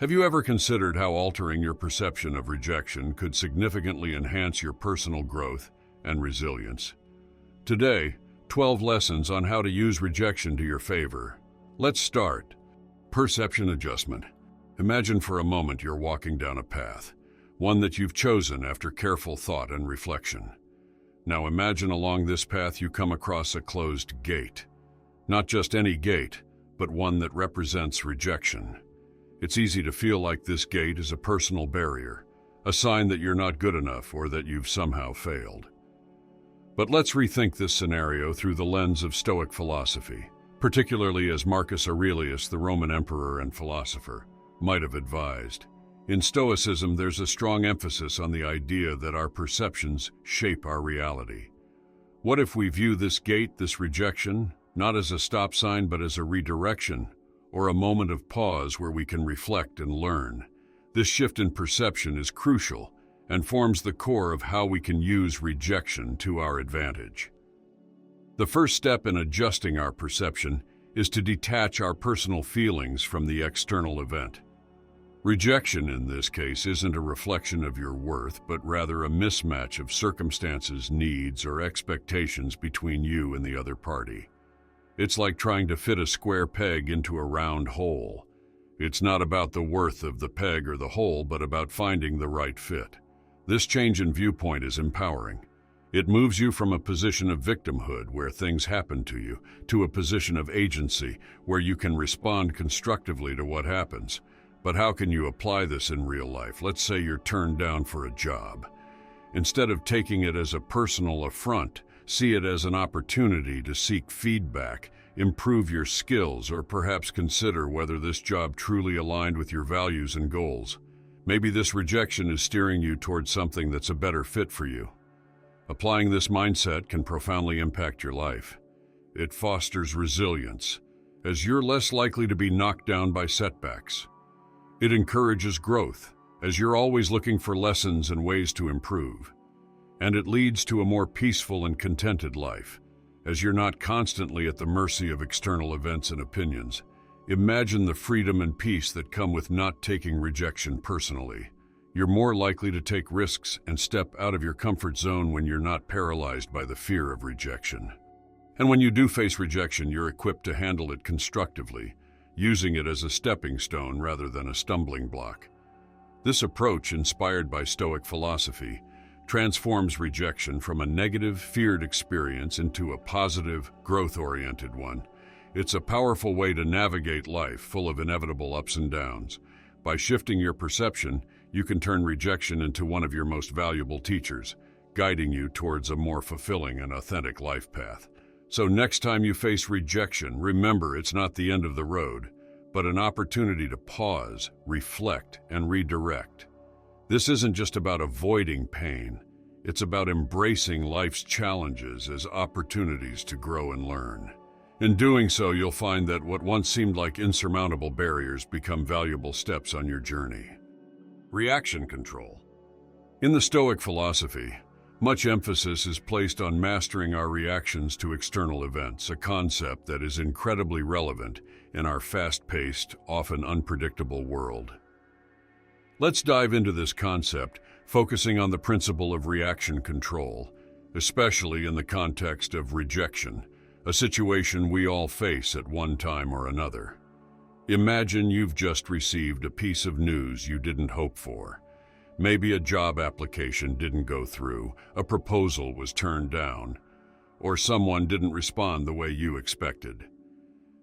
Have you ever considered how altering your perception of rejection could significantly enhance your personal growth and resilience? Today, 12 lessons on how to use rejection to your favor. Let's start. Perception adjustment. Imagine for a moment you're walking down a path, one that you've chosen after careful thought and reflection. Now imagine along this path you come across a closed gate. Not just any gate, but one that represents rejection. It's easy to feel like this gate is a personal barrier, a sign that you're not good enough or that you've somehow failed. But let's rethink this scenario through the lens of Stoic philosophy, particularly as Marcus Aurelius, the Roman emperor and philosopher, might have advised. In Stoicism, there's a strong emphasis on the idea that our perceptions shape our reality. What if we view this gate, this rejection, not as a stop sign but as a redirection, or a moment of pause where we can reflect and learn? This shift in perception is crucial and forms the core of how we can use rejection to our advantage. The first step in adjusting our perception is to detach our personal feelings from the external event. Rejection, in this case, isn't a reflection of your worth, but rather a mismatch of circumstances, needs, or expectations between you and the other party. It's like trying to fit a square peg into a round hole. It's not about the worth of the peg or the hole, but about finding the right fit. This change in viewpoint is empowering. It moves you from a position of victimhood, where things happen to you, to a position of agency, where you can respond constructively to what happens. But how can you apply this in real life? Let's say you're turned down for a job. Instead of taking it as a personal affront, see it as an opportunity to seek feedback, improve your skills, or perhaps consider whether this job truly aligned with your values and goals. Maybe this rejection is steering you towards something that's a better fit for you. Applying this mindset can profoundly impact your life. It fosters resilience, as you're less likely to be knocked down by setbacks. It encourages growth, as you're always looking for lessons and ways to improve. And it leads to a more peaceful and contented life, as you're not constantly at the mercy of external events and opinions. Imagine the freedom and peace that come with not taking rejection personally. You're more likely to take risks and step out of your comfort zone when you're not paralyzed by the fear of rejection. And when you do face rejection, you're equipped to handle it constructively, using it as a stepping stone rather than a stumbling block. This approach, inspired by Stoic philosophy, transforms rejection from a negative, feared experience into a positive, growth-oriented one. It's a powerful way to navigate life full of inevitable ups and downs. By shifting your perception, you can turn rejection into one of your most valuable teachers, guiding you towards a more fulfilling and authentic life path. So next time you face rejection, remember it's not the end of the road, but an opportunity to pause, reflect, and redirect. This isn't just about avoiding pain. It's about embracing life's challenges as opportunities to grow and learn. In doing so, you'll find that what once seemed like insurmountable barriers become valuable steps on your journey. Reaction control. In the Stoic philosophy, much emphasis is placed on mastering our reactions to external events, a concept that is incredibly relevant in our fast-paced, often unpredictable world. Let's dive into this concept, focusing on the principle of reaction control, especially in the context of rejection, a situation we all face at one time or another. Imagine you've just received a piece of news you didn't hope for. Maybe a job application didn't go through, a proposal was turned down, or someone didn't respond the way you expected.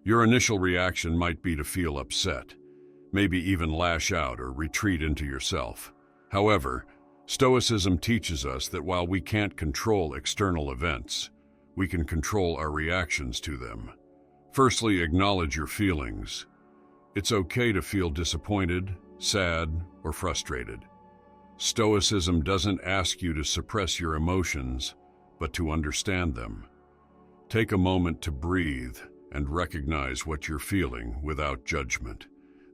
Your initial reaction might be to feel upset, maybe even lash out or retreat into yourself. However, Stoicism teaches us that while we can't control external events, we can control our reactions to them. Firstly, acknowledge your feelings. It's okay to feel disappointed, sad, or frustrated. Stoicism doesn't ask you to suppress your emotions, but to understand them. Take a moment to breathe and recognize what you're feeling without judgment.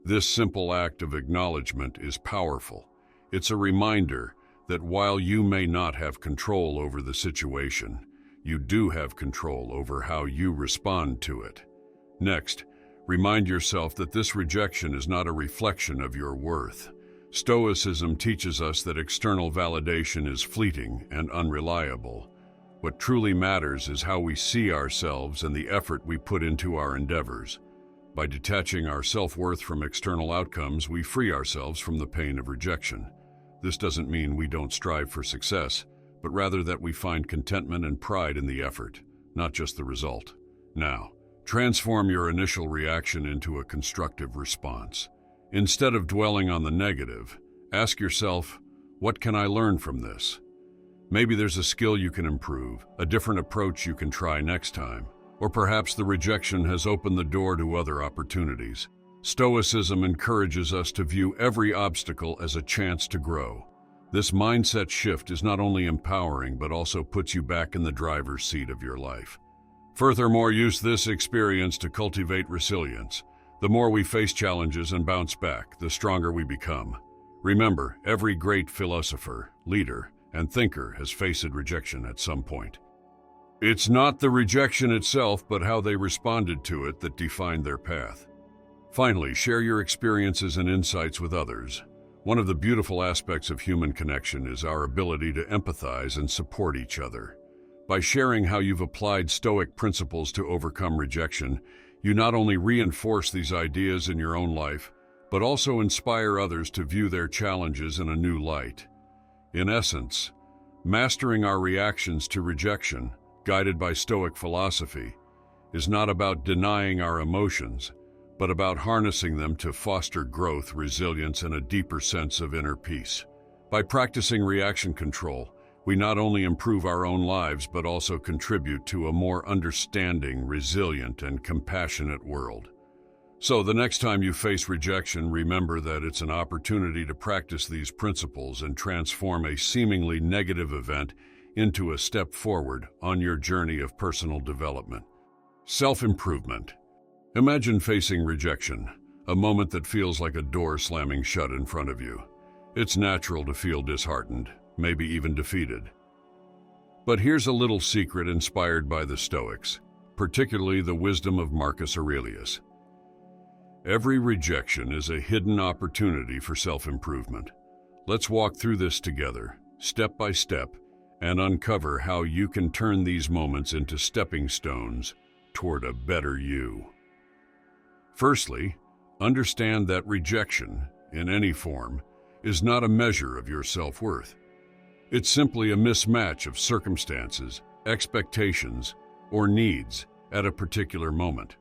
This simple act of acknowledgement is powerful. It's a reminder that while you may not have control over the situation, you do have control over how you respond to it. Next, Remind yourself that this rejection is not a reflection of your worth. Stoicism teaches us that external validation is fleeting and unreliable. What truly matters is how we see ourselves and the effort we put into our endeavors. By detaching our self-worth from external outcomes, we free ourselves from the pain of rejection. This doesn't mean we don't strive for success, but rather that we find contentment and pride in the effort, not just the result. Now, transform your initial reaction into a constructive response. Instead of dwelling on the negative, ask yourself, what can I learn from this? Maybe there's a skill you can improve, a different approach you can try next time, or perhaps the rejection has opened the door to other opportunities. Stoicism encourages us to view every obstacle as a chance to grow. This mindset shift is not only empowering, but also puts you back in the driver's seat of your life. Furthermore, use this experience to cultivate resilience. The more we face challenges and bounce back, the stronger we become. Remember, every great philosopher, leader, and thinker has faced rejection at some point. It's not the rejection itself, but how they responded to it that defined their path. Finally, share your experiences and insights with others. One of the beautiful aspects of human connection is our ability to empathize and support each other. By sharing how you've applied Stoic principles to overcome rejection, you not only reinforce these ideas in your own life, but also inspire others to view their challenges in a new light. In essence, mastering our reactions to rejection, guided by Stoic philosophy, is not about denying our emotions, but about harnessing them to foster growth, resilience, and a deeper sense of inner peace. By practicing reaction control, we not only improve our own lives, but also contribute to a more understanding, resilient, and compassionate world. So the next time you face rejection, remember that it's an opportunity to practice these principles and transform a seemingly negative event into a step forward on your journey of personal development. Self-improvement. Imagine facing rejection, a moment that feels like a door slamming shut in front of you. It's natural to feel disheartened, maybe even defeated. But here's a little secret inspired by the Stoics, particularly the wisdom of Marcus Aurelius. Every rejection is a hidden opportunity for self-improvement. Let's walk through this together, step by step, and uncover how you can turn these moments into stepping stones toward a better you. Firstly, understand that rejection, in any form, is not a measure of your self-worth. It's simply a mismatch of circumstances, expectations, or needs at a particular moment.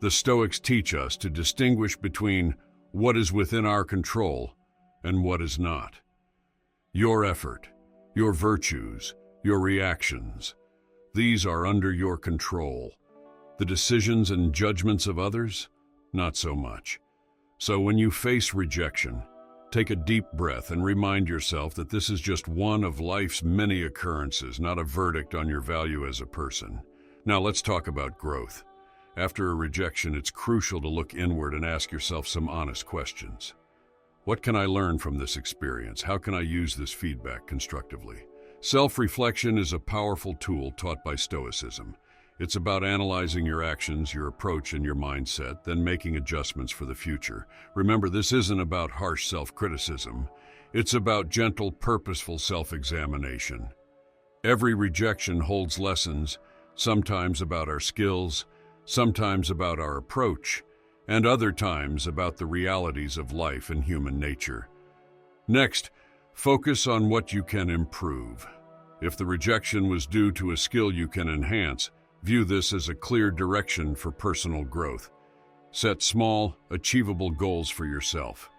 The Stoics teach us to distinguish between what is within our control and what is not. Your effort, your virtues, your reactions, these are under your control. The decisions and judgments of others, not so much. So when you face rejection, take a deep breath and remind yourself that this is just one of life's many occurrences, not a verdict on your value as a person. Now let's talk about growth. After a rejection, it's crucial to look inward and ask yourself some honest questions. What can I learn from this experience? How can I use this feedback constructively? Self-reflection is a powerful tool taught by Stoicism. It's about analyzing your actions, your approach, and your mindset, then making adjustments for the future. Remember, this isn't about harsh self-criticism. It's about gentle, purposeful self-examination. Every rejection holds lessons, sometimes about our skills, sometimes about our approach, and other times about the realities of life and human nature. Next, focus on what you can improve. If the rejection was due to a skill you can enhance, view this as a clear direction for personal growth. Set small, achievable goals for yourself.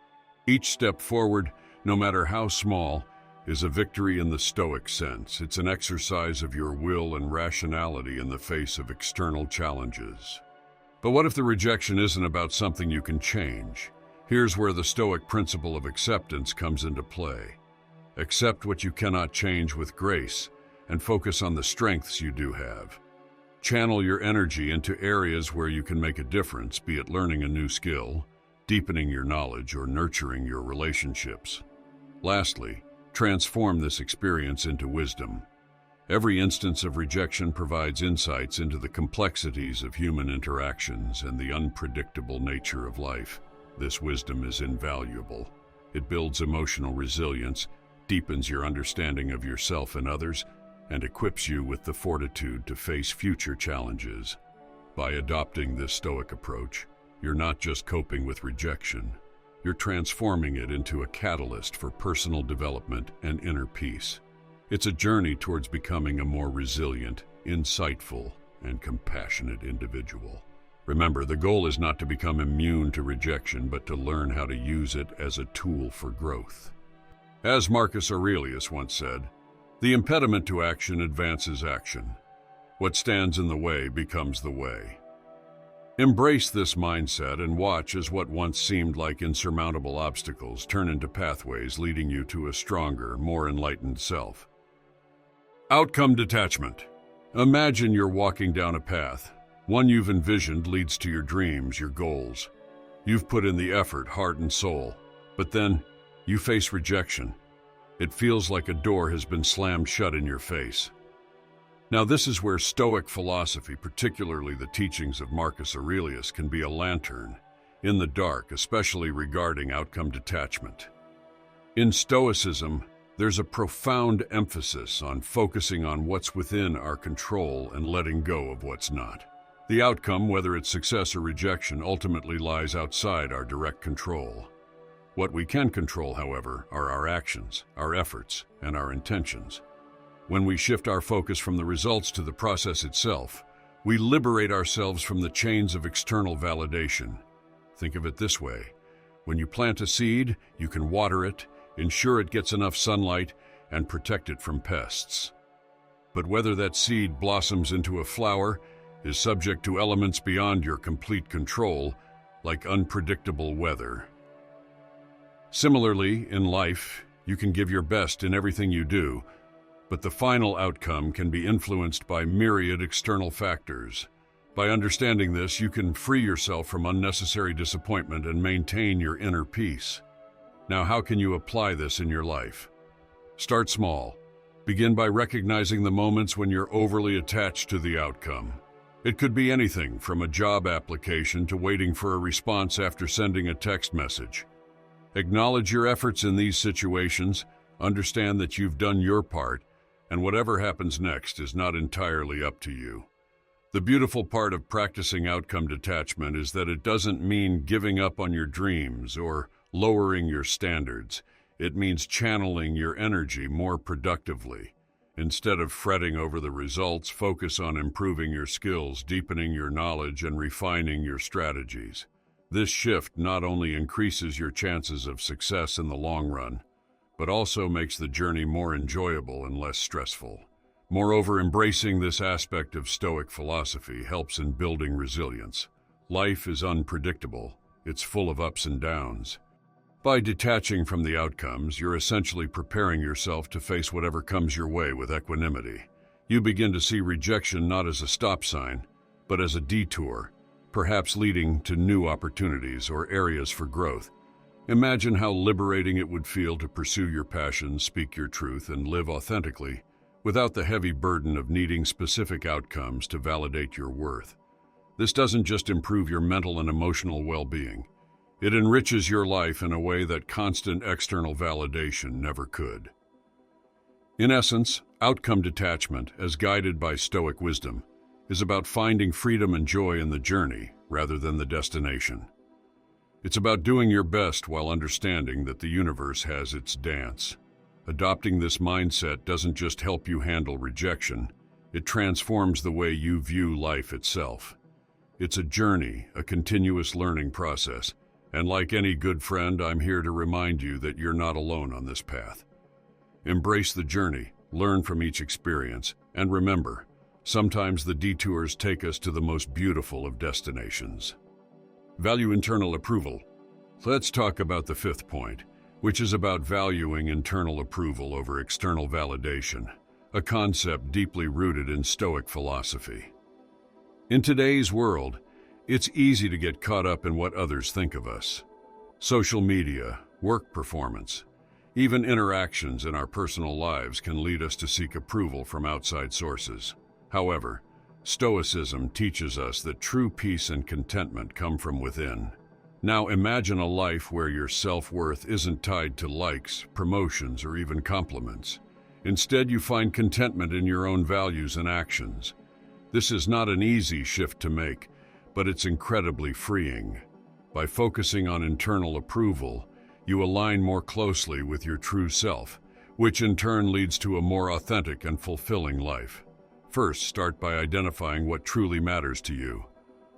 Each step forward, no matter how small, is a victory in the Stoic sense. It's an exercise of your will and rationality in the face of external challenges. But what if the rejection isn't about something you can change? Here's where the Stoic principle of acceptance comes into play. Accept what you cannot change with grace, and focus on the strengths you do have. Channel your energy into areas where you can make a difference, be it learning a new skill, deepening your knowledge, or nurturing your relationships. Lastly, transform this experience into wisdom. Every instance of rejection provides insights into the complexities of human interactions and the unpredictable nature of life. This wisdom is invaluable. It builds emotional resilience, deepens your understanding of yourself and others, and equips you with the fortitude to face future challenges. By adopting this Stoic approach, you're not just coping with rejection, you're transforming it into a catalyst for personal development and inner peace. It's a journey towards becoming a more resilient, insightful, and compassionate individual. Remember, the goal is not to become immune to rejection, but to learn how to use it as a tool for growth. As Marcus Aurelius once said, "The impediment to action advances action. What stands in the way becomes the way." Embrace this mindset and watch as what once seemed like insurmountable obstacles turn into pathways leading you to a stronger, more enlightened self. Outcome detachment. Imagine you're walking down a path. One you've envisioned leads to your dreams, your goals. You've put in the effort, heart and soul, but then you face rejection. It feels like a door has been slammed shut in your face. Now, this is where Stoic philosophy, particularly the teachings of Marcus Aurelius, can be a lantern in the dark, especially regarding outcome detachment. In Stoicism, there's a profound emphasis on focusing on what's within our control and letting go of what's not. The outcome, whether it's success or rejection, ultimately lies outside our direct control. What we can control, however, are our actions, our efforts, and our intentions. When we shift our focus from the results to the process itself, we liberate ourselves from the chains of external validation. Think of it this way. When you plant a seed, you can water it, ensure it gets enough sunlight, and protect it from pests. But whether that seed blossoms into a flower is subject to elements beyond your complete control, like unpredictable weather. Similarly, in life, you can give your best in everything you do, but the final outcome can be influenced by myriad external factors. By understanding this, you can free yourself from unnecessary disappointment and maintain your inner peace. Now, how can you apply this in your life? Start small. Begin by recognizing the moments when you're overly attached to the outcome. It could be anything from a job application to waiting for a response after sending a text message. Acknowledge your efforts in these situations, understand that you've done your part, and whatever happens next is not entirely up to you. The beautiful part of practicing outcome detachment is that it doesn't mean giving up on your dreams or lowering your standards. It means channeling your energy more productively. Instead of fretting over the results, focus on improving your skills, deepening your knowledge, and refining your strategies. This shift not only increases your chances of success in the long run, but also makes the journey more enjoyable and less stressful. Moreover, embracing this aspect of Stoic philosophy helps in building resilience. Life is unpredictable. It's full of ups and downs. By detaching from the outcomes, you're essentially preparing yourself to face whatever comes your way with equanimity. You begin to see rejection not as a stop sign, but as a detour, perhaps leading to new opportunities or areas for growth. Imagine how liberating it would feel to pursue your passions, speak your truth, and live authentically, without the heavy burden of needing specific outcomes to validate your worth. This doesn't just improve your mental and emotional well-being. It enriches your life in a way that constant external validation never could. In essence, outcome detachment, as guided by Stoic wisdom, is about finding freedom and joy in the journey rather than the destination. It's about doing your best while understanding that the universe has its dance. Adopting this mindset doesn't just help you handle rejection, it transforms the way you view life itself. It's a journey, a continuous learning process. And like any good friend, I'm here to remind you that you're not alone on this path. Embrace the journey, learn from each experience, and remember, sometimes the detours take us to the most beautiful of destinations. Value internal approval. Let's talk about the fifth point, which is about valuing internal approval over external validation, a concept deeply rooted in Stoic philosophy. In today's world, it's easy to get caught up in what others think of us. Social media, work performance, Even interactions in our personal lives can lead us to seek approval from outside sources. However, Stoicism teaches us that true peace and contentment come from within. Now imagine a life where your self-worth isn't tied to likes, promotions, or even compliments. Instead, you find contentment in your own values and actions. This is not an easy shift to make, but it's incredibly freeing. By focusing on internal approval, you align more closely with your true self, which in turn leads to a more authentic and fulfilling life. First, start by identifying what truly matters to you.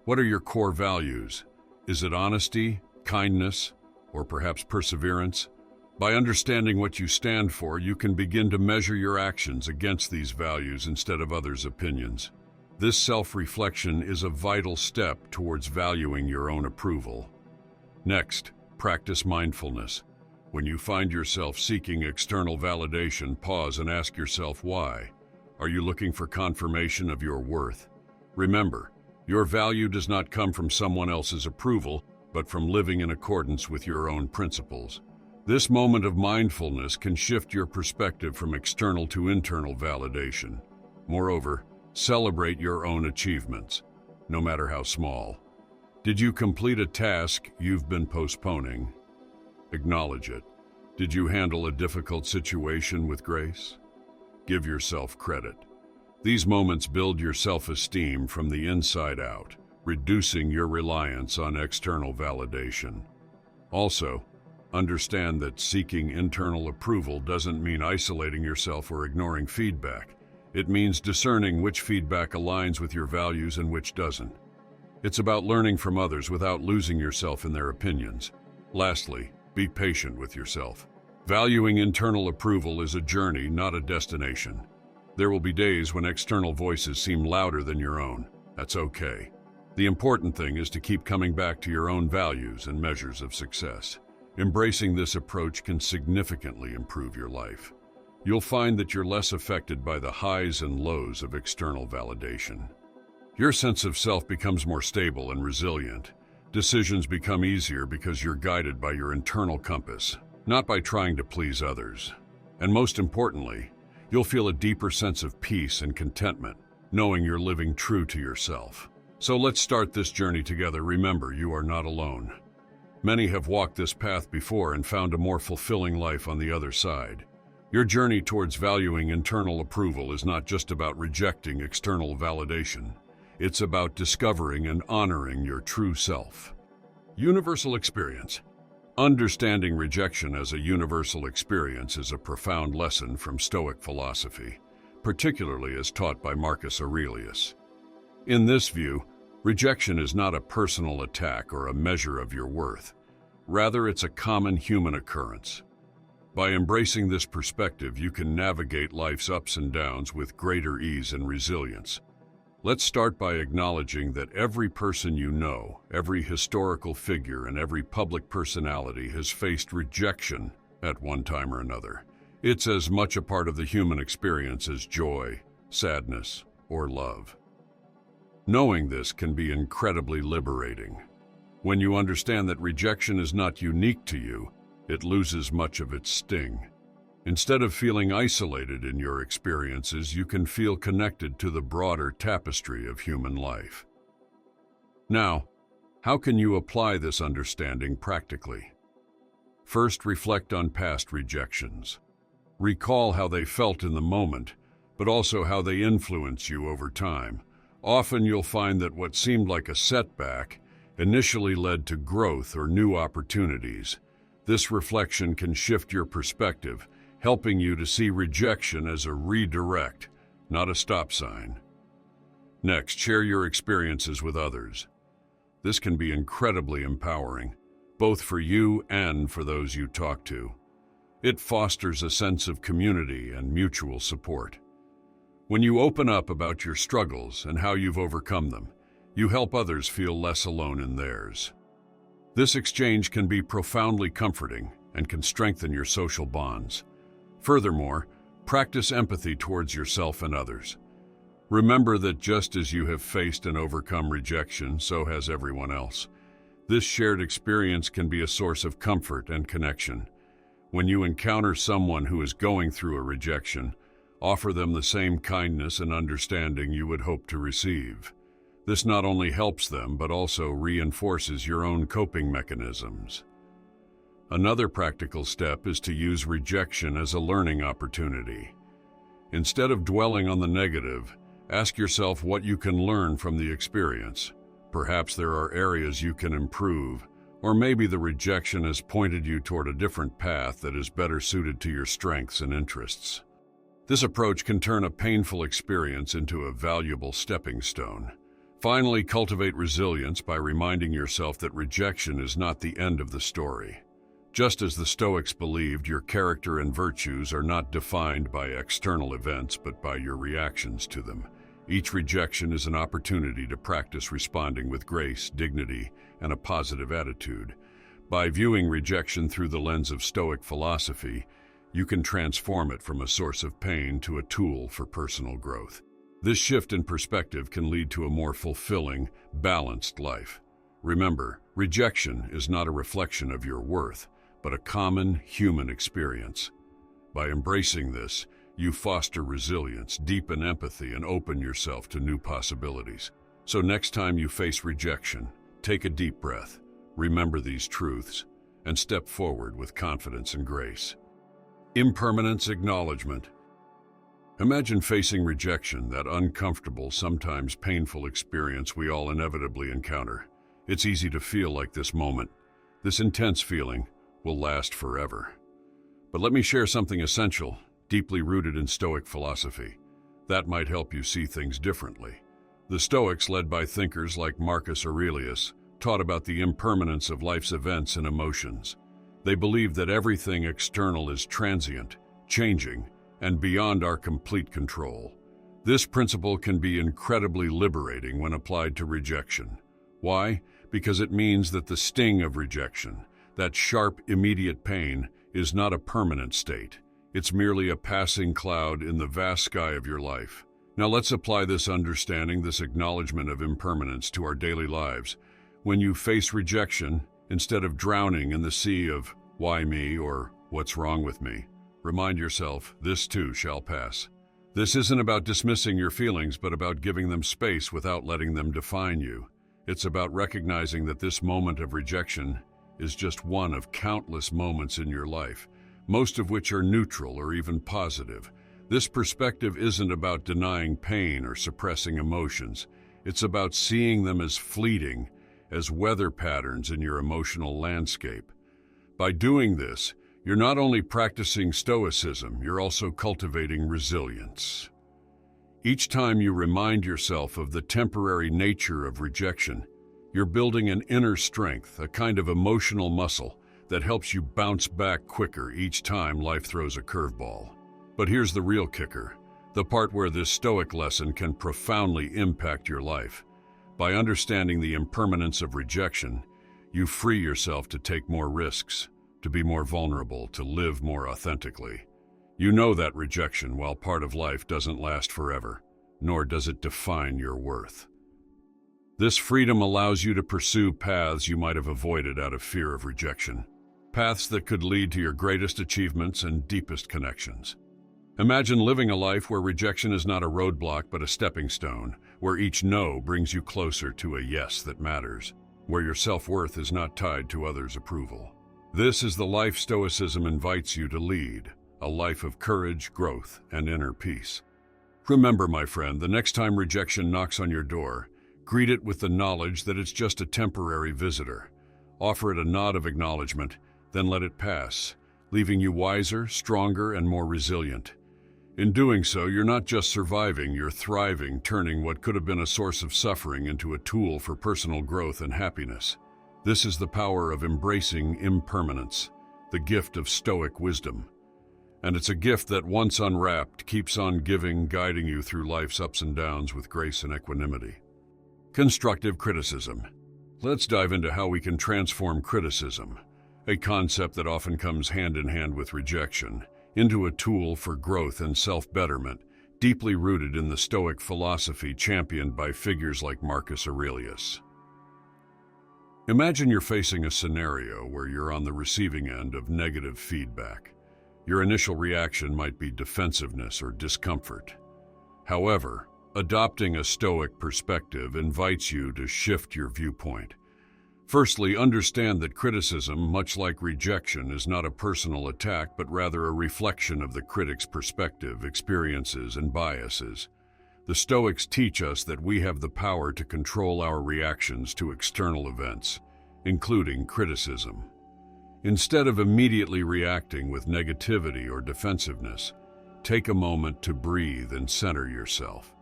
What are your core values? Is it honesty, kindness, or perhaps perseverance? By understanding what you stand for, you can begin to measure your actions against these values instead of others' opinions. This self-reflection is a vital step towards valuing your own approval. Next, practice mindfulness. When you find yourself seeking external validation, pause and ask yourself why. Are you looking for confirmation of your worth? Remember, your value does not come from someone else's approval, but from living in accordance with your own principles. This moment of mindfulness can shift your perspective from external to internal validation. Moreover, celebrate your own achievements, no matter how small. Did you complete a task you've been postponing? Acknowledge it. Did you handle a difficult situation with grace? Give yourself credit. These moments build your self-esteem from the inside out, reducing your reliance on external validation. Also, understand that seeking internal approval doesn't mean isolating yourself or ignoring feedback. It means discerning which feedback aligns with your values and which doesn't. It's about learning from others without losing yourself in their opinions. Lastly, be patient with yourself. Valuing internal approval is a journey, not a destination. There will be days when external voices seem louder than your own. That's okay. The important thing is to keep coming back to your own values and measures of success. Embracing this approach can significantly improve your life. You'll find that you're less affected by the highs and lows of external validation. Your sense of self becomes more stable and resilient. Decisions become easier because you're guided by your internal compass, not by trying to please others. And most importantly, you'll feel a deeper sense of peace and contentment, knowing you're living true to yourself. So let's start this journey together. Remember, you are not alone. Many have walked this path before and found a more fulfilling life on the other side. Your journey towards valuing internal approval is not just about rejecting external validation. It's about discovering and honoring your true self. Universal experience. Understanding rejection as a universal experience is a profound lesson from Stoic philosophy, particularly as taught by Marcus Aurelius. In this view, rejection is not a personal attack or a measure of your worth. Rather, it's a common human occurrence. By embracing this perspective, you can navigate life's ups and downs with greater ease and resilience. Let's start by acknowledging that every person you know, every historical figure, and every public personality has faced rejection at one time or another. It's as much a part of the human experience as joy, sadness, or love. Knowing this can be incredibly liberating. When you understand that rejection is not unique to you, it loses much of its sting. Instead of feeling isolated in your experiences, you can feel connected to the broader tapestry of human life. Now, how can you apply this understanding practically? First, reflect on past rejections. Recall how they felt in the moment, but also how they influence you over time. Often you'll find that what seemed like a setback initially led to growth or new opportunities. This reflection can shift your perspective, helping you to see rejection as a redirect, not a stop sign. Next, share your experiences with others. This can be incredibly empowering, both for you and for those you talk to. It fosters a sense of community and mutual support. When you open up about your struggles and how you've overcome them, you help others feel less alone in theirs. This exchange can be profoundly comforting and can strengthen your social bonds. Furthermore, practice empathy towards yourself and others. Remember that just as you have faced and overcome rejection, so has everyone else. This shared experience can be a source of comfort and connection. When you encounter someone who is going through a rejection, offer them the same kindness and understanding you would hope to receive. This not only helps them, but also reinforces your own coping mechanisms. Another practical step is to use rejection as a learning opportunity. Instead of dwelling on the negative, ask yourself what you can learn from the experience. Perhaps there are areas you can improve, or maybe the rejection has pointed you toward a different path that is better suited to your strengths and interests. This approach can turn a painful experience into a valuable stepping stone. Finally, cultivate resilience by reminding yourself that rejection is not the end of the story. Just as the Stoics believed, your character and virtues are not defined by external events, but by your reactions to them. Each rejection is an opportunity to practice responding with grace, dignity, and a positive attitude. By viewing rejection through the lens of Stoic philosophy, you can transform it from a source of pain to a tool for personal growth. This shift in perspective can lead to a more fulfilling, balanced life. Remember, rejection is not a reflection of your worth, but a common human experience. By embracing this, you foster resilience, deepen empathy, and open yourself to new possibilities. So next time you face rejection, take a deep breath, remember these truths, and step forward with confidence and grace. Impermanence Acknowledgment. Imagine facing rejection, that uncomfortable, sometimes painful experience we all inevitably encounter. It's easy to feel like this moment, this intense feeling, will last forever. But let me share something essential, deeply rooted in Stoic philosophy. That might help you see things differently. The Stoics, led by thinkers like Marcus Aurelius, taught about the impermanence of life's events and emotions. They believed that everything external is transient, changing, and beyond our complete control. This principle can be incredibly liberating when applied to rejection. Why? Because it means that the sting of rejection, that sharp, immediate pain, is not a permanent state. It's merely a passing cloud in the vast sky of your life. Now let's apply this understanding, this acknowledgement of impermanence to our daily lives. When you face rejection, instead of drowning in the sea of "why me" or "what's wrong with me," remind yourself, this too shall pass. This isn't about dismissing your feelings, but about giving them space without letting them define you. It's about recognizing that this moment of rejection is just one of countless moments in your life, most of which are neutral or even positive. This perspective isn't about denying pain or suppressing emotions. It's about seeing them as fleeting, as weather patterns in your emotional landscape. By doing this, you're not only practicing Stoicism, you're also cultivating resilience. Each time you remind yourself of the temporary nature of rejection, you're building an inner strength, a kind of emotional muscle that helps you bounce back quicker each time life throws a curveball. But here's the real kicker, the part where this Stoic lesson can profoundly impact your life. By understanding the impermanence of rejection, you free yourself to take more risks, to be more vulnerable, to live more authentically. You know that rejection, while part of life, doesn't last forever, nor does it define your worth. This freedom allows you to pursue paths you might have avoided out of fear of rejection, paths that could lead to your greatest achievements and deepest connections. Imagine living a life where rejection is not a roadblock but a stepping stone, where each no brings you closer to a yes that matters, where your self-worth is not tied to others' approval. This is the life Stoicism invites you to lead, a life of courage, growth, and inner peace. Remember, my friend, the next time rejection knocks on your door, greet it with the knowledge that it's just a temporary visitor. Offer it a nod of acknowledgement, then let it pass, leaving you wiser, stronger, and more resilient. In doing so, you're not just surviving, you're thriving, turning what could have been a source of suffering into a tool for personal growth and happiness. This is the power of embracing impermanence, the gift of Stoic wisdom. And it's a gift that, once unwrapped, keeps on giving, guiding you through life's ups and downs with grace and equanimity. Constructive criticism. Let's dive into how we can transform criticism, a concept that often comes hand in hand with rejection, into a tool for growth and self-betterment, deeply rooted in the Stoic philosophy championed by figures like Marcus Aurelius. Imagine you're facing a scenario where you're on the receiving end of negative feedback. Your initial reaction might be defensiveness or discomfort. However, adopting a Stoic perspective invites you to shift your viewpoint. Firstly, understand that criticism, much like rejection, is not a personal attack, but rather a reflection of the critic's perspective, experiences, and biases. The Stoics teach us that we have the power to control our reactions to external events, including criticism. Instead of immediately reacting with negativity or defensiveness, take a moment to breathe and center yourself.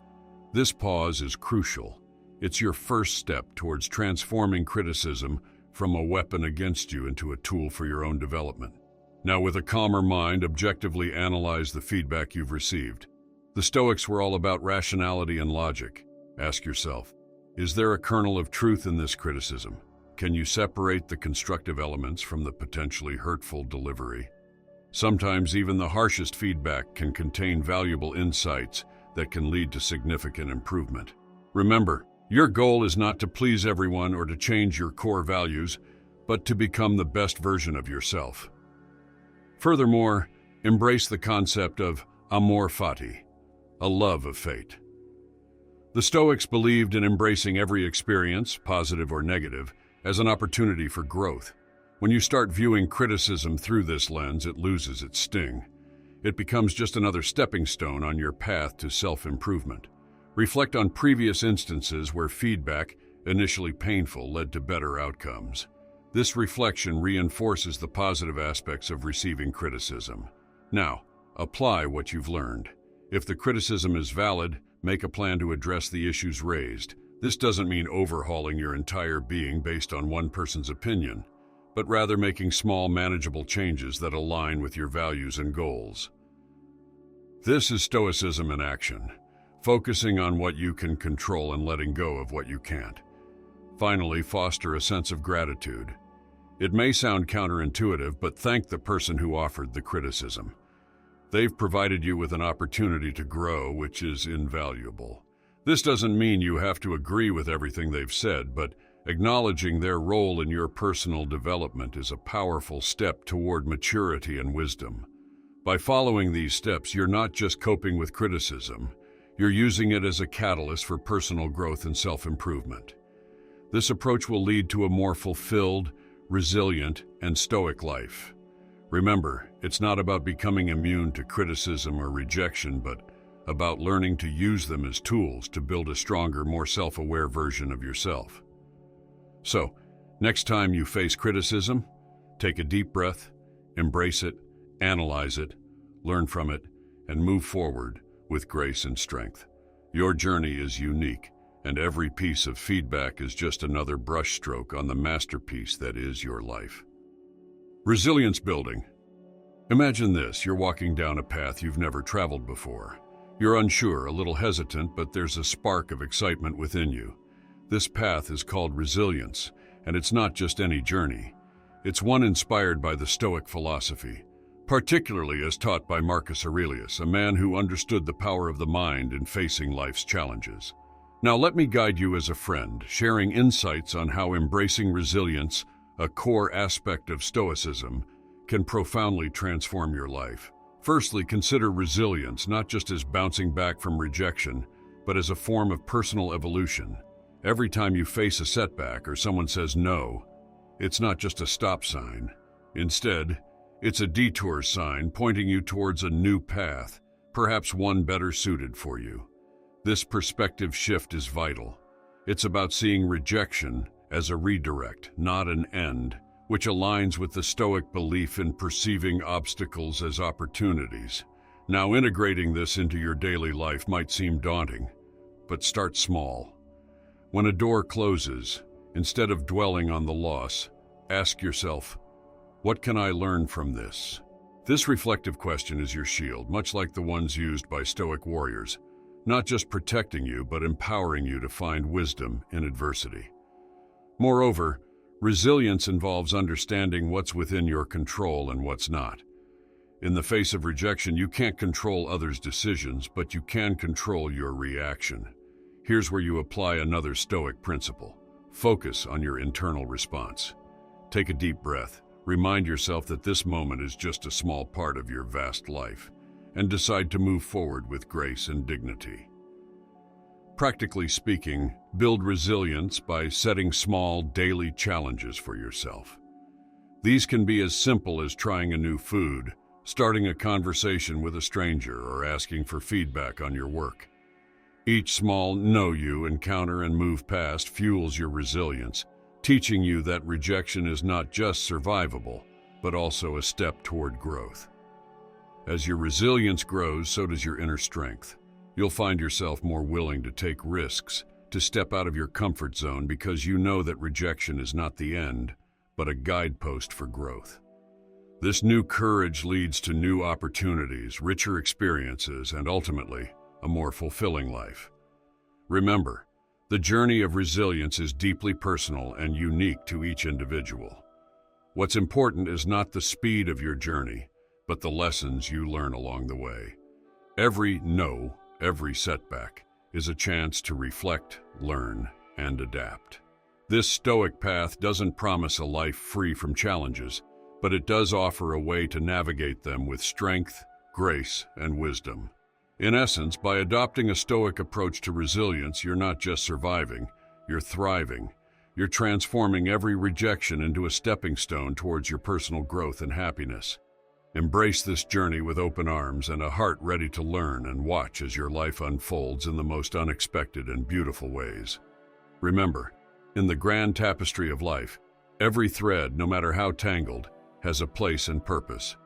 This pause is crucial. It's your first step towards transforming criticism from a weapon against you into a tool for your own development. Now, with a calmer mind, objectively analyze the feedback you've received. The Stoics were all about rationality and logic. Ask yourself, is there a kernel of truth in this criticism? Can you separate the constructive elements from the potentially hurtful delivery? Sometimes even the harshest feedback can contain valuable insights that can lead to significant improvement. Remember, your goal is not to please everyone or to change your core values, but to become the best version of yourself. Furthermore, embrace the concept of amor fati, a love of fate. The Stoics believed in embracing every experience, positive or negative, as an opportunity for growth. When you start viewing criticism through this lens, it loses its sting. It becomes just another stepping stone on your path to self-improvement. Reflect on previous instances where feedback, initially painful, led to better outcomes. This reflection reinforces the positive aspects of receiving criticism. Now, apply what you've learned. If the criticism is valid, make a plan to address the issues raised. This doesn't mean overhauling your entire being based on one person's opinion, but rather making small, manageable changes that align with your values and goals. This is Stoicism in action, focusing on what you can control and letting go of what you can't. Finally, foster a sense of gratitude. It may sound counterintuitive, but thank the person who offered the criticism. They've provided you with an opportunity to grow, which is invaluable. This doesn't mean you have to agree with everything they've said, but acknowledging their role in your personal development is a powerful step toward maturity and wisdom. By following these steps, you're not just coping with criticism, you're using it as a catalyst for personal growth and self-improvement. This approach will lead to a more fulfilled, resilient, and stoic life. Remember, it's not about becoming immune to criticism or rejection, but about learning to use them as tools to build a stronger, more self-aware version of yourself. So, next time you face criticism, take a deep breath, embrace it, analyze it, learn from it, and move forward with grace and strength. Your journey is unique, and every piece of feedback is just another brushstroke on the masterpiece that is your life. Resilience building. Imagine this, you're walking down a path you've never traveled before. You're unsure, a little hesitant, but there's a spark of excitement within you. This path is called resilience, and it's not just any journey. It's one inspired by the Stoic philosophy, particularly as taught by Marcus Aurelius, a man who understood the power of the mind in facing life's challenges. Now let me guide you as a friend, sharing insights on how embracing resilience, a core aspect of Stoicism, can profoundly transform your life. Firstly, consider resilience not just as bouncing back from rejection, but as a form of personal evolution. Every time you face a setback or someone says no, it's not just a stop sign. Instead, it's a detour sign pointing you towards a new path, perhaps one better suited for you. This perspective shift is vital. It's about seeing rejection as a redirect, not an end, which aligns with the Stoic belief in perceiving obstacles as opportunities. Now, integrating this into your daily life might seem daunting, but start small. When a door closes, instead of dwelling on the loss, ask yourself, what can I learn from this? This reflective question is your shield, much like the ones used by Stoic warriors, not just protecting you, but empowering you to find wisdom in adversity. Moreover, resilience involves understanding what's within your control and what's not. In the face of rejection, you can't control others' decisions, but you can control your reaction. Here's where you apply another Stoic principle. Focus on your internal response. Take a deep breath. Remind yourself that this moment is just a small part of your vast life, and decide to move forward with grace and dignity. Practically speaking, build resilience by setting small, daily challenges for yourself. These can be as simple as trying a new food, starting a conversation with a stranger, or asking for feedback on your work. Each small "no" you encounter and move past fuels your resilience, teaching you that rejection is not just survivable, but also a step toward growth. As your resilience grows, so does your inner strength. You'll find yourself more willing to take risks, to step out of your comfort zone, because you know that rejection is not the end, but a guidepost for growth. This new courage leads to new opportunities, richer experiences, and ultimately, a more fulfilling life. Remember, the journey of resilience is deeply personal and unique to each individual. What's important is not the speed of your journey, but the lessons you learn along the way. Every no, every setback, is a chance to reflect, learn, and adapt. This Stoic path doesn't promise a life free from challenges, but it does offer a way to navigate them with strength, grace, and wisdom. In essence, by adopting a Stoic approach to resilience, you're not just surviving, you're thriving. You're transforming every rejection into a stepping stone towards your personal growth and happiness. Embrace this journey with open arms and a heart ready to learn, and watch as your life unfolds in the most unexpected and beautiful ways. Remember, in the grand tapestry of life, every thread, no matter how tangled, has a place and purpose.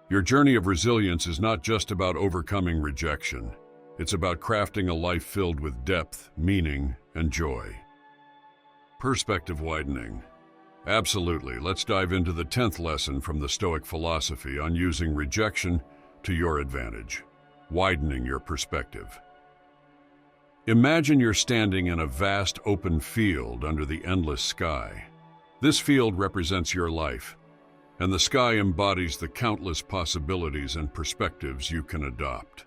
Your journey of resilience is not just about overcoming rejection. It's about crafting a life filled with depth, meaning, and joy. Perspective widening. Absolutely. Let's dive into the 10th lesson from the Stoic philosophy on using rejection to your advantage. Widening your perspective. Imagine you're standing in a vast open field under the endless sky. This field represents your life, and the sky embodies the countless possibilities and perspectives you can adopt.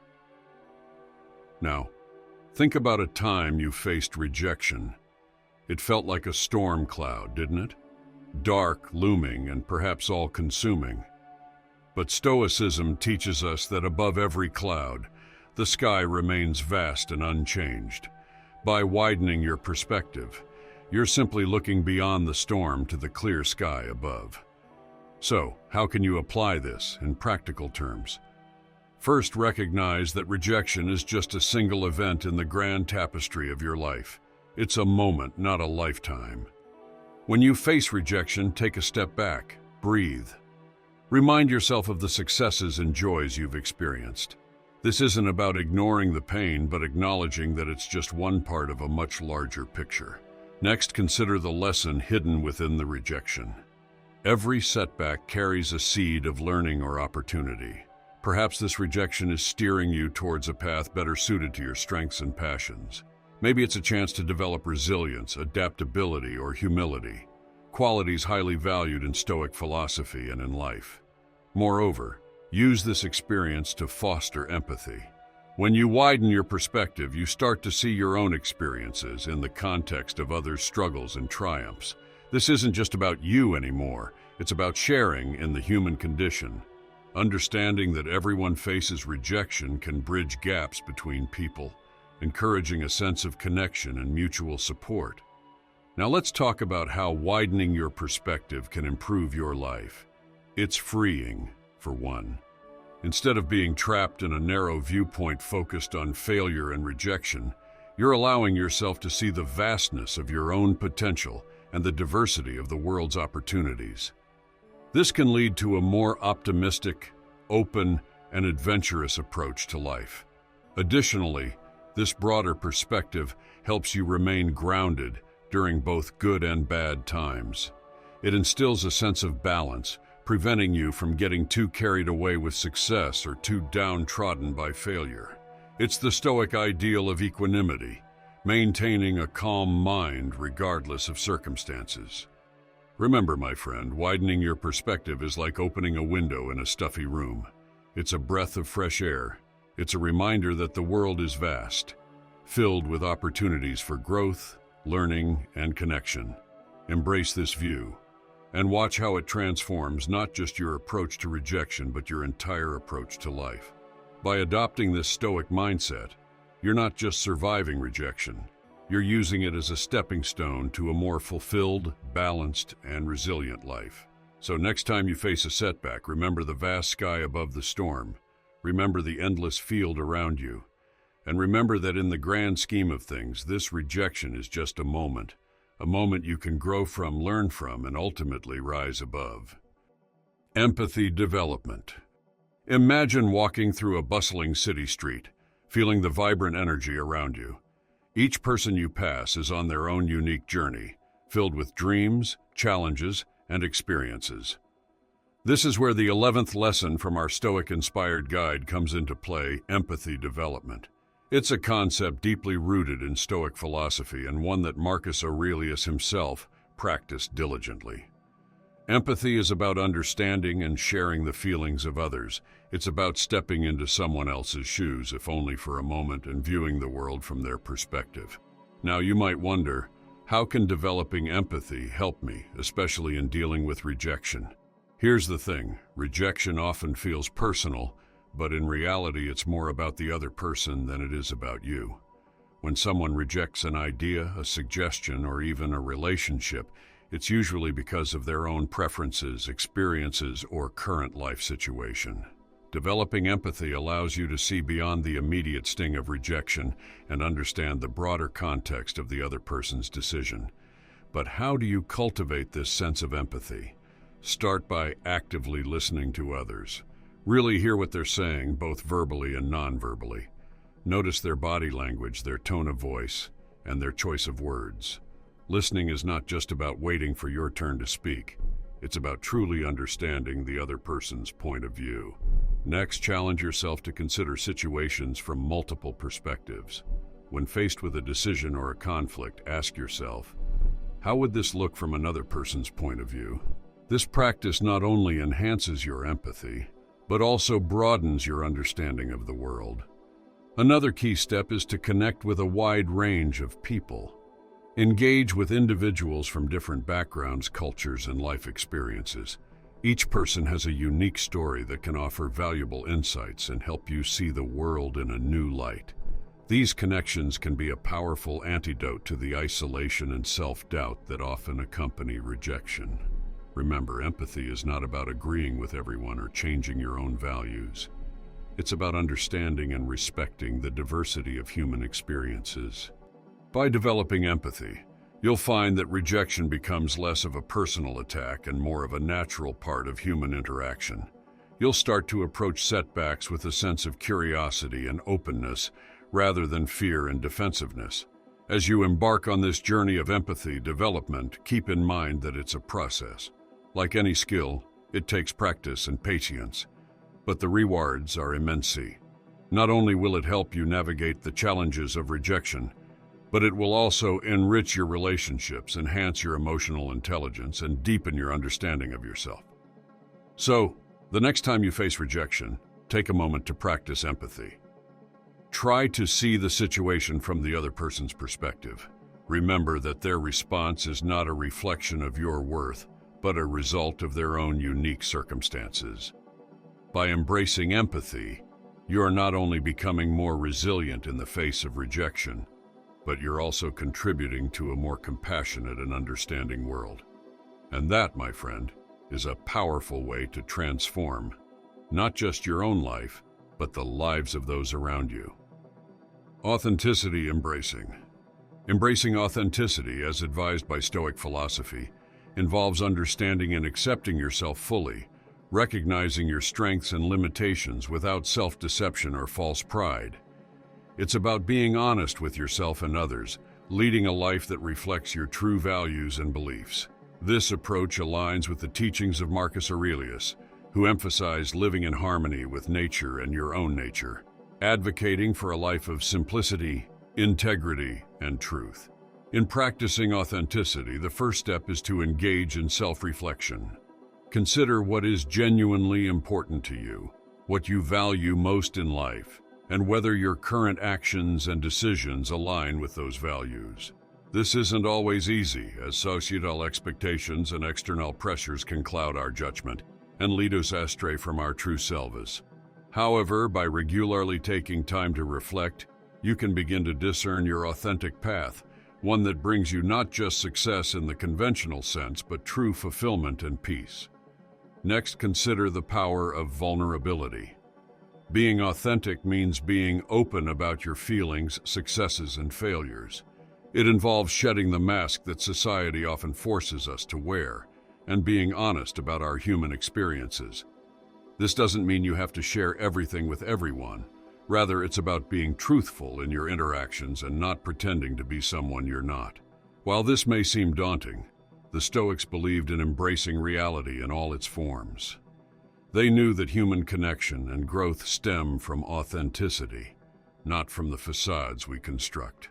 Now, think about a time you faced rejection. It felt like a storm cloud, didn't it? Dark, looming, and perhaps all-consuming. But Stoicism teaches us that above every cloud, the sky remains vast and unchanged. By widening your perspective, you're simply looking beyond the storm to the clear sky above. So, how can you apply this in practical terms? First, recognize that rejection is just a single event in the grand tapestry of your life. It's a moment, not a lifetime. When you face rejection, take a step back, breathe. Remind yourself of the successes and joys you've experienced. This isn't about ignoring the pain, but acknowledging that it's just one part of a much larger picture. Next, consider the lesson hidden within the rejection. Every setback carries a seed of learning or opportunity. Perhaps this rejection is steering you towards a path better suited to your strengths and passions. Maybe it's a chance to develop resilience, adaptability, or humility, qualities highly valued in Stoic philosophy and in life. Moreover, use this experience to foster empathy. When you widen your perspective, you start to see your own experiences in the context of others' struggles and triumphs. This isn't just about you anymore. It's about sharing in the human condition. Understanding that everyone faces rejection can bridge gaps between people, encouraging a sense of connection and mutual support. Now let's talk about how widening your perspective can improve your life. It's freeing, for one. Instead of being trapped in a narrow viewpoint focused on failure and rejection, you're allowing yourself to see the vastness of your own potential and the diversity of the world's opportunities. This can lead to a more optimistic, open, and adventurous approach to life. Additionally, this broader perspective helps you remain grounded during both good and bad times. It instills a sense of balance, preventing you from getting too carried away with success or too downtrodden by failure. It's the Stoic ideal of equanimity, maintaining a calm mind regardless of circumstances. Remember, my friend, widening your perspective is like opening a window in a stuffy room. It's a breath of fresh air. It's a reminder that the world is vast, filled with opportunities for growth, learning, and connection. Embrace this view, and watch how it transforms not just your approach to rejection, but your entire approach to life. By adopting this Stoic mindset, you're not just surviving rejection, you're using it as a stepping stone to a more fulfilled, balanced, and resilient life. So next time you face a setback, remember the vast sky above the storm, remember the endless field around you, and remember that in the grand scheme of things, this rejection is just a moment you can grow from, learn from, and ultimately rise above. Empathy development. Imagine walking through a bustling city street, feeling the vibrant energy around you. Each person you pass is on their own unique journey, filled with dreams, challenges, and experiences. This is where the 11th lesson from our Stoic-inspired guide comes into play: empathy development. It's a concept deeply rooted in Stoic philosophy and one that Marcus Aurelius himself practiced diligently. Empathy is about understanding and sharing the feelings of others. It's about stepping into someone else's shoes, if only for a moment, and viewing the world from their perspective. Now, you might wonder, how can developing empathy help me, especially in dealing with rejection? Here's the thing: rejection often feels personal, but in reality it's more about the other person than it is about you. When someone rejects an idea, a suggestion, or even a relationship, it's usually because of their own preferences, experiences, or current life situation. Developing empathy allows you to see beyond the immediate sting of rejection and understand the broader context of the other person's decision. But how do you cultivate this sense of empathy? Start by actively listening to others. Really hear what they're saying, both verbally and non-verbally. Notice their body language, their tone of voice, and their choice of words. Listening is not just about waiting for your turn to speak. It's about truly understanding the other person's point of view. Next, challenge yourself to consider situations from multiple perspectives. When faced with a decision or a conflict, ask yourself, how would this look from another person's point of view? This practice not only enhances your empathy, but also broadens your understanding of the world. Another key step is to connect with a wide range of people. Engage with individuals from different backgrounds, cultures, and life experiences. Each person has a unique story that can offer valuable insights and help you see the world in a new light. These connections can be a powerful antidote to the isolation and self-doubt that often accompany rejection. Remember, empathy is not about agreeing with everyone or changing your own values. It's about understanding and respecting the diversity of human experiences. By developing empathy, you'll find that rejection becomes less of a personal attack and more of a natural part of human interaction. You'll start to approach setbacks with a sense of curiosity and openness rather than fear and defensiveness. As you embark on this journey of empathy development, keep in mind that it's a process. Like any skill, it takes practice and patience, but the rewards are immense. Not only will it help you navigate the challenges of rejection, but it will also enrich your relationships, enhance your emotional intelligence, and deepen your understanding of yourself. So, the next time you face rejection, take a moment to practice empathy. Try to see the situation from the other person's perspective. Remember that their response is not a reflection of your worth, but a result of their own unique circumstances. By embracing empathy, you are not only becoming more resilient in the face of rejection, but you're also contributing to a more compassionate and understanding world. And that, my friend, is a powerful way to transform not just your own life, but the lives of those around you. Authenticity embracing. Embracing authenticity, as advised by Stoic philosophy, involves understanding and accepting yourself fully, recognizing your strengths and limitations without self-deception or false pride. It's about being honest with yourself and others, leading a life that reflects your true values and beliefs. This approach aligns with the teachings of Marcus Aurelius, who emphasized living in harmony with nature and your own nature, advocating for a life of simplicity, integrity, and truth. In practicing authenticity, the first step is to engage in self-reflection. Consider what is genuinely important to you, what you value most in life, and whether your current actions and decisions align with those values. This isn't always easy, as societal expectations and external pressures can cloud our judgment and lead us astray from our true selves. However, by regularly taking time to reflect, you can begin to discern your authentic path, one that brings you not just success in the conventional sense, but true fulfillment and peace. Next, consider the power of vulnerability. Being authentic means being open about your feelings, successes, and failures. It involves shedding the mask that society often forces us to wear and being honest about our human experiences. This doesn't mean you have to share everything with everyone. Rather, it's about being truthful in your interactions and not pretending to be someone you're not. While this may seem daunting, the Stoics believed in embracing reality in all its forms. They knew that human connection and growth stem from authenticity, not from the facades we construct.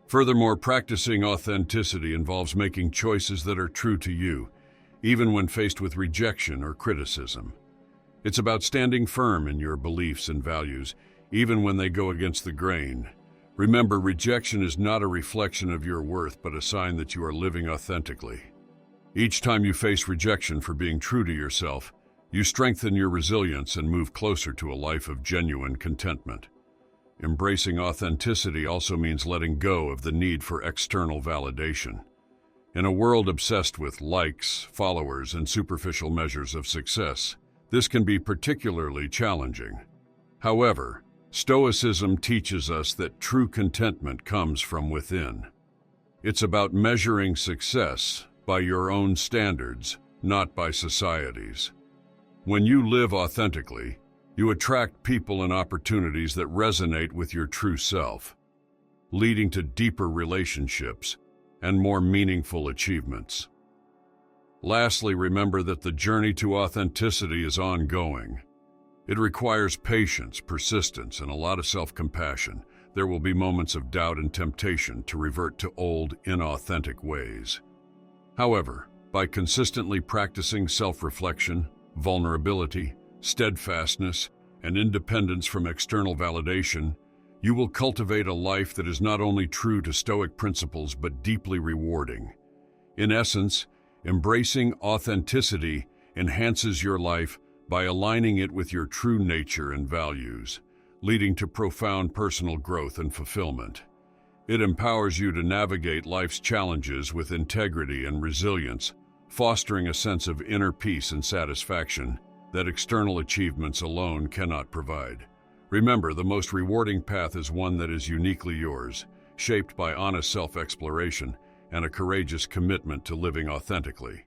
Furthermore, practicing authenticity involves making choices that are true to you, even when faced with rejection or criticism. It's about standing firm in your beliefs and values, even when they go against the grain. Remember, rejection is not a reflection of your worth, but a sign that you are living authentically. Each time you face rejection for being true to yourself, you strengthen your resilience and move closer to a life of genuine contentment. Embracing authenticity also means letting go of the need for external validation. In a world obsessed with likes, followers, and superficial measures of success, this can be particularly challenging. However, Stoicism teaches us that true contentment comes from within. It's about measuring success by your own standards, not by society's. When you live authentically, you attract people and opportunities that resonate with your true self, leading to deeper relationships and more meaningful achievements. Lastly, remember that the journey to authenticity is ongoing. It requires patience, persistence, and a lot of self-compassion. There will be moments of doubt and temptation to revert to old, inauthentic ways. However, by consistently practicing self-reflection, vulnerability, steadfastness, and independence from external validation, you will cultivate a life that is not only true to Stoic principles but deeply rewarding. In essence, embracing authenticity enhances your life by aligning it with your true nature and values, leading to profound personal growth and fulfillment. It empowers you to navigate life's challenges with integrity and resilience, fostering a sense of inner peace and satisfaction that external achievements alone cannot provide. Remember, the most rewarding path is one that is uniquely yours, shaped by honest self-exploration and a courageous commitment to living authentically.